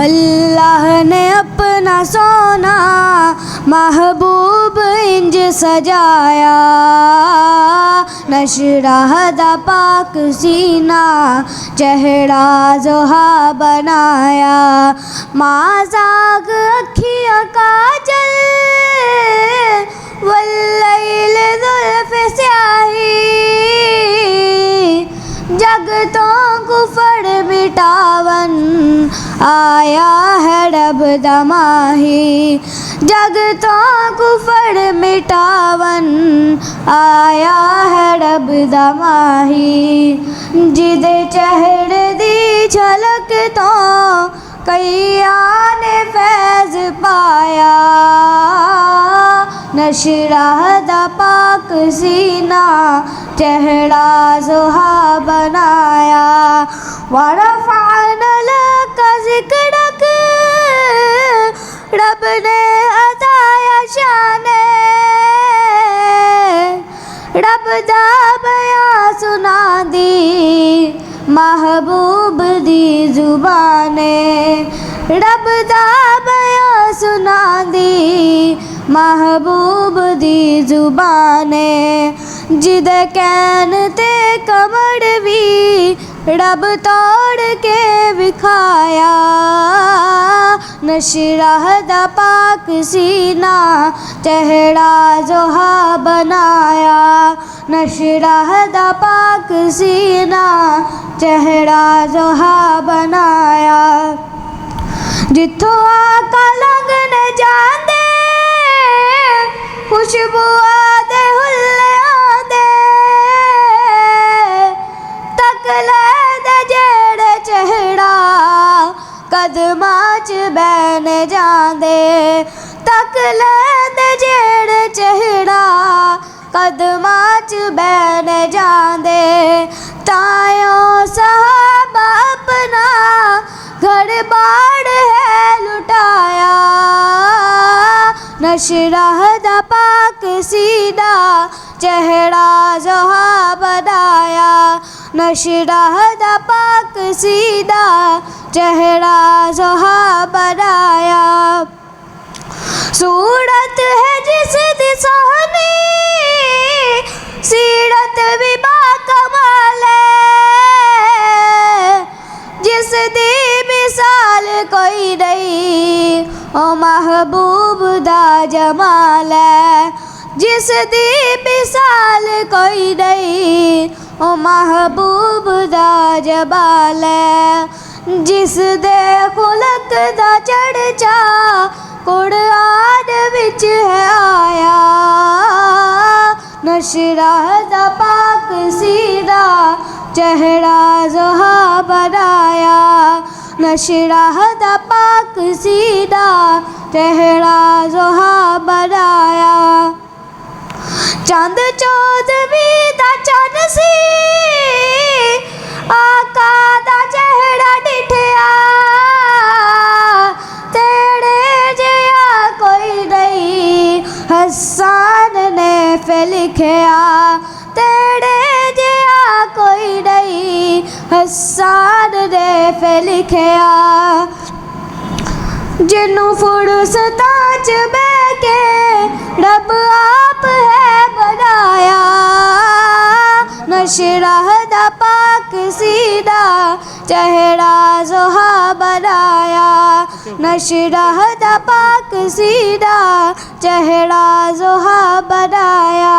अल्लाह ने अपना सोना महबूब इंज सजाया, नशराह दा पाक सीना चेहरा ज़ोहा बनाया। माज़ाग अखियाँ काजल वल्लैल ज़ुल्फ़ स्याही, जगतों कुफर मिटावन आया है रब दा माही। जगतों कुफर मिटावन आया है रब दा माही। जिदे चेहरे दी झलक तो कईया ने फैज़ पाया, नशराह दा पाक सीना चेहरा ज़ोहा बनाया। वरफ़अना लका ज़िक्रक, रब ने अताया शाने, रब दा बयां सुना दी महबूब दी ज़ुबाने। रब दा बयां सुना दी महबूब दी ज़ुबाने। जिदे कैन ते कमर भी रब तोड़ के विखाया, नशराह दा पाक सीना चेहरा ज़ोहा बनाया। नशराह दा पाक सीना चेहरा ज़ोहा बनाया। जिथों आका लंघन जांदे खुशबू आदे हुल्ले आंदे, तक ले जेड़े चेहरा कदमां च बैन जांदे। तक ले जेड़े चेहरा कदमां च बैन जांदे। तायों सहाबा अपना घर बाड़ है लुटाया, नशराह दा पाक सीना चेहरा ज़ोहा बनाया। नशराह दा पाक सीना चेहरा ज़ोहा बनाया। सूरत है जिस दी सोहनी, सीरत भी बाकमाल है, जिस दी मिसाल कोई नहीं ओ महबूब दा जमाल है। जिस दी मिसाल कोई नहीं ओ महबूब दा जमाल है। जिस दे खुलक दा चर्चा कुरान विच है आया, नशराह दा पाक सीना चेहरा ज़ोहा बनाया। नशराह दा पाक सीना चेहरा ज़ोहा बनाया। चंद चौदवी दा चन सी आका दा चेहरा डिठया, तेरे जिया कोई नहीं हसन ने फिर लिखया। तेरे जिया कोई नहीं हसन ने फिर लिखया। जिन्नू फुर्सतां च बैठ के रब आप है बनाया, नशराह दा पाक सीना चेहरा ज़ोहा बनाया। नशराह दा पाक सीना चेहरा ज़ोहा बनाया।